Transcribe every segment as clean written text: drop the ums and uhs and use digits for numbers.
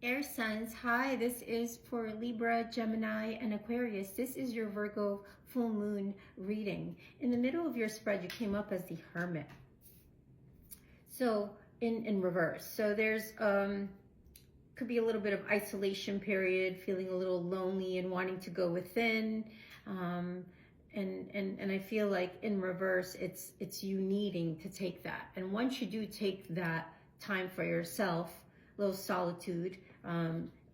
Air signs, hi, this is for Libra, Gemini, and Aquarius. This is your Virgo full moon reading. In the middle of your spread, you came up as the Hermit. So in reverse. So there's could be a little bit of isolation period, feeling a little lonely and wanting to go within. And I feel like in reverse, it's you needing to take that. And once you do take that time for yourself, a little solitude,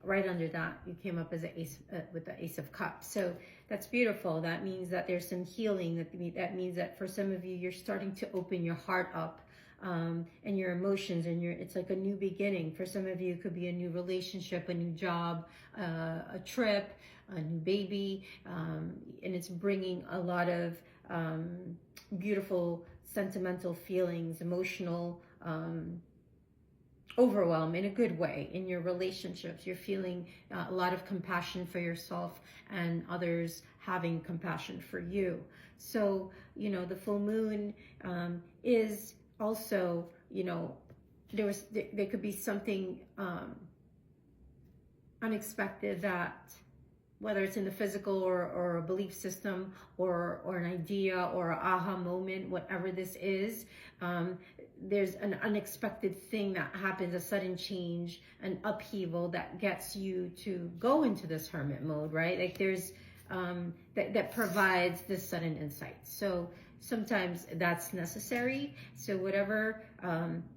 right under that, you came up as an ace with the Ace of Cups. So that's beautiful. That means that there's some healing. That means that for some of you, you're starting to open your heart up, and your emotions, and it's like a new beginning. For some of you, it could be a new relationship, a new job, a trip, a new baby, and it's bringing a lot of beautiful, sentimental feelings, emotional overwhelm in a good way in your relationships. You're feeling a lot of compassion for yourself and others having compassion for you. So, the full moon is also, there could be something unexpected, that whether it's in the physical or a belief system or an idea or an aha moment, whatever this is, there's an unexpected thing that happens, a sudden change, an upheaval that gets you to go into this hermit mode, right? Like there's that provides this sudden insight. So sometimes that's necessary. So whatever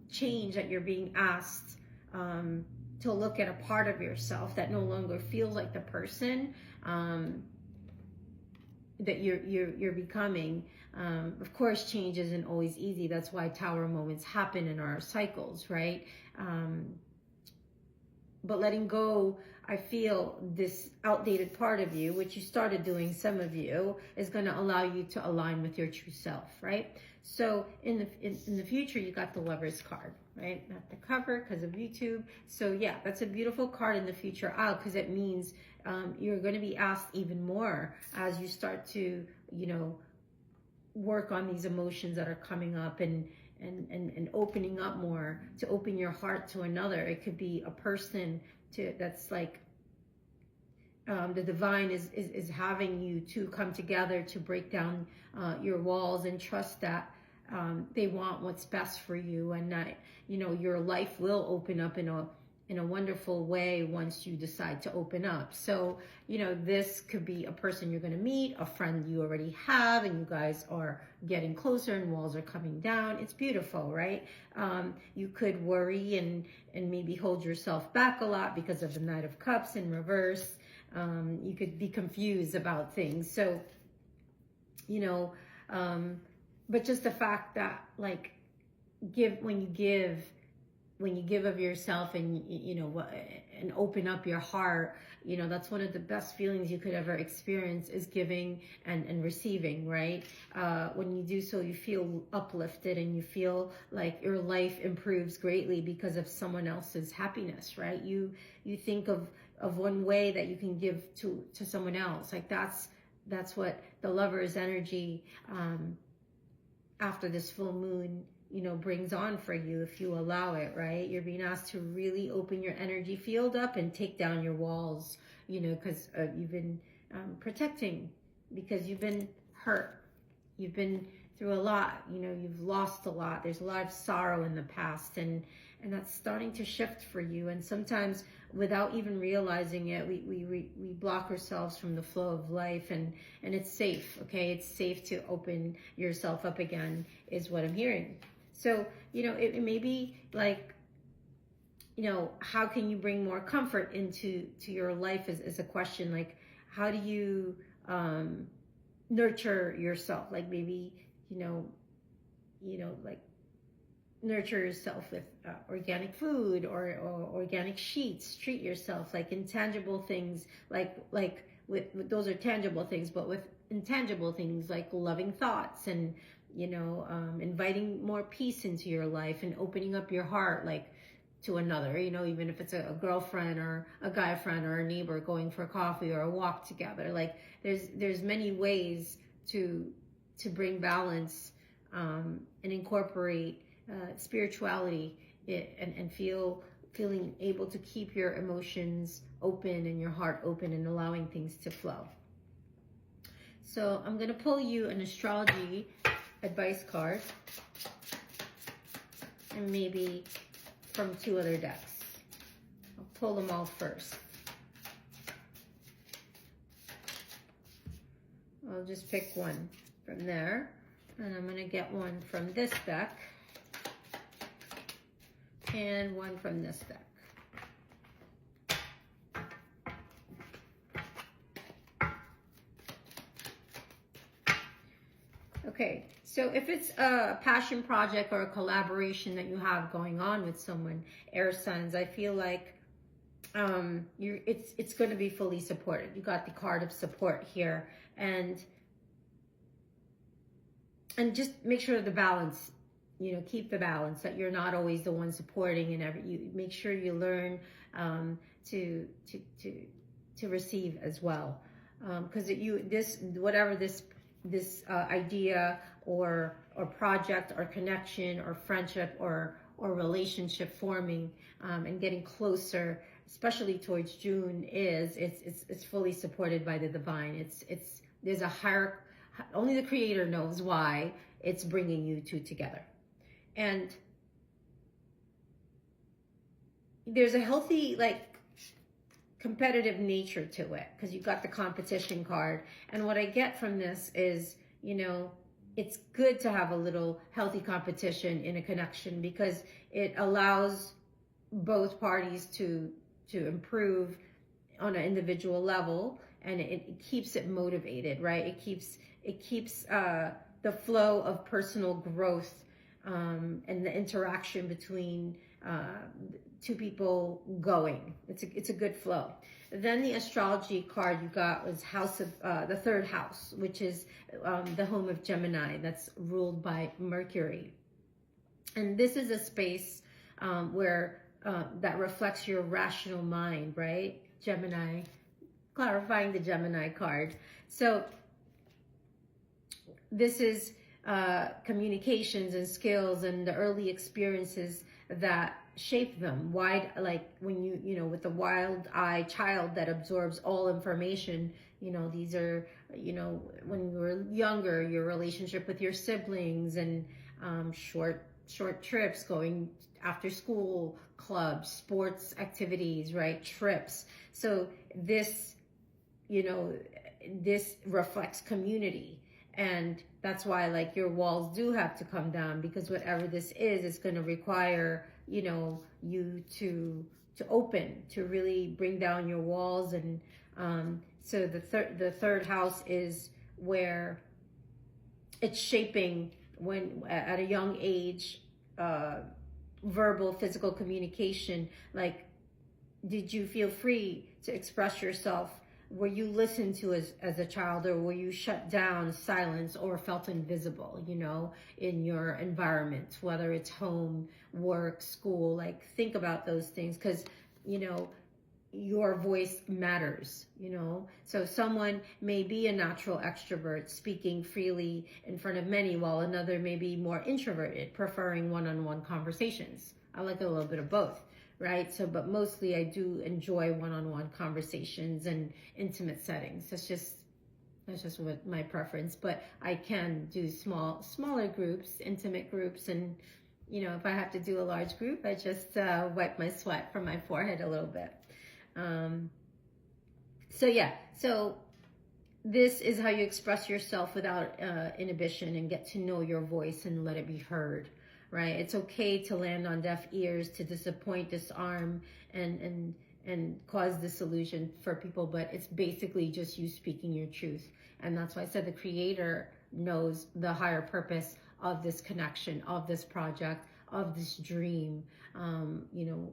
change that you're being asked to look at a part of yourself that no longer feels like the person that you're becoming. Of course, change isn't always easy. That's why tower moments happen in our cycles, right? But letting go, I feel this outdated part of you, which you started doing, some of you, is going to allow you to align with your true self, right? So in the future, you got the Lovers card, right? Not the cover because of YouTube. So yeah, that's a beautiful card in the future out, because it means you're going to be asked even more as you start to, work on these emotions that are coming up, and opening up more, to open your heart to another. It could be a person that's like the divine is having you to come together to break down your walls and trust that they want what's best for you, and that your life will open up in a wonderful way once you decide to open up. So this could be a person you're going to meet, a friend you already have, and you guys are getting closer and walls are coming down. It's beautiful, right? You could worry and maybe hold yourself back a lot because of the Knight of Cups in reverse. You could be confused about things. So but just the fact that, like, when you give of yourself, and and open up your heart, that's one of the best feelings you could ever experience, is giving and receiving, right? When you do so, you feel uplifted, and you feel like your life improves greatly because of someone else's happiness, right? You think of one way that you can give to someone else. Like that's what the Lover's energy after this full moon brings on for you, if you allow it, right? You're being asked to really open your energy field up and take down your walls, because you've been protecting, because you've been hurt. You've been through a lot, you've lost a lot. There's a lot of sorrow in the past, and that's starting to shift for you. And sometimes without even realizing it, we block ourselves from the flow of life, and it's safe, okay? It's safe to open yourself up again, is what I'm hearing. So, it may be like, how can you bring more comfort into your life is a question. Like, how do you nurture yourself? Like maybe, like nurture yourself with organic food or organic sheets. Treat yourself like intangible things, like with those are tangible things, but with intangible things like loving thoughts, and inviting more peace into your life, and opening up your heart, like to another, even if it's a girlfriend or a guy friend or a neighbor, going for coffee or a walk together. Like there's many ways to bring balance and incorporate spirituality and feel feeling able to keep your emotions open and your heart open and allowing things to flow. So I'm going to pull you an astrology advice card and maybe from 2 other decks. I'll pull them all first. I'll just pick one from there, and I'm going to get one from this deck and one from this deck. Okay, so if it's a passion project or a collaboration that you have going on with someone, air signs, I feel like it's going to be fully supported. You got the card of support here, and just make sure the balance, you know, keep the balance, that you're not always the one supporting, and you make sure you learn to receive as well, because this idea or project or connection or friendship or relationship forming and getting closer, especially towards June, it's fully supported by the divine. There's a higher, only the creator knows why it's bringing you two together. And there's a healthy, like, competitive nature to it, because you got the competition card. And what I get from this is, you know, it's good to have a little healthy competition in a connection, because it allows both parties to improve on an individual level, and it keeps it motivated, right? It keeps the flow of personal growth and the interaction between two people going. It's a good flow. Then the astrology card you got was house of the 3rd house, which is the home of Gemini, that's ruled by Mercury. And this is a space where that reflects your rational mind, right? Gemini, clarifying the Gemini card. So this is communications and skills and the early experiences that shape them. Like when you know, with the wild-eyed child that absorbs all information, you know, these are, you know, when you were younger, your relationship with your siblings, and short trips, going after school clubs, sports activities, right? Trips. So this, you know, this reflects community. And that's why, like, your walls do have to come down, because whatever this is, it's going to require, you know, you to open, to really bring down your walls. And so the 3rd house is where it's shaping, when at a young age, verbal, physical communication. Like, did you feel free to express yourself? Were you listened to as a child, or were you shut down, silenced, or felt invisible, you know, in your environment, whether it's home, work, school? Like, think about those things, because, you know, your voice matters, you know. So someone may be a natural extrovert, speaking freely in front of many, while another may be more introverted, preferring one-on-one conversations. I like a little bit of both. Right? So, but mostly I do enjoy one-on-one conversations and intimate settings. That's just what my preference. But I can do smaller groups, intimate groups, and, you know, if I have to do a large group, I just wipe my sweat from my forehead a little bit. So yeah, so this is how you express yourself without inhibition, and get to know your voice and let it be heard. Right? It's okay to land on deaf ears, to disappoint, disarm, and cause disillusion for people, but it's basically just you speaking your truth. And that's why I said the creator knows the higher purpose of this connection, of this project, of this dream. You know,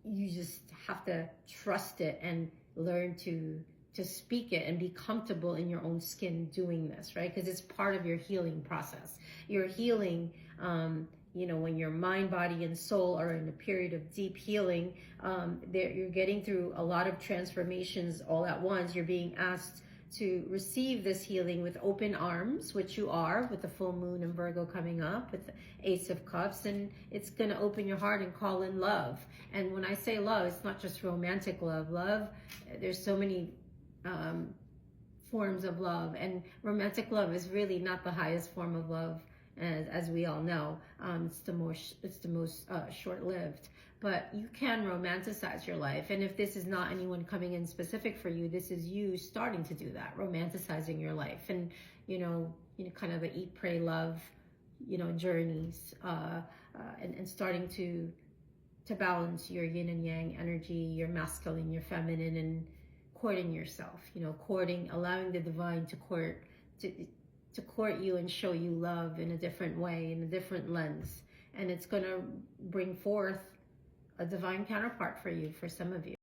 you just have to trust it and learn to speak it and be comfortable in your own skin doing this, right? Because it's part of your healing process. Your healing, you know, when your mind, body, and soul are in a period of deep healing, you're getting through a lot of transformations all at once. You're being asked to receive this healing with open arms, which you are with the full moon in Virgo coming up with the Ace of Cups, and it's going to open your heart and call in love. And when I say love, it's not just romantic love. Love, there's so many forms of love, and romantic love is really not the highest form of love, as we all know. It's the most short-lived. But you can romanticize your life, and if this is not anyone coming in specific for you, this is you starting to do that, romanticizing your life, and kind of the eat, pray, love, journeys, and starting to balance your yin and yang energy, your masculine, your feminine, and courting yourself, allowing the divine to court you and show you love in a different way, in a different lens. And it's going to bring forth a divine counterpart for you, for some of you.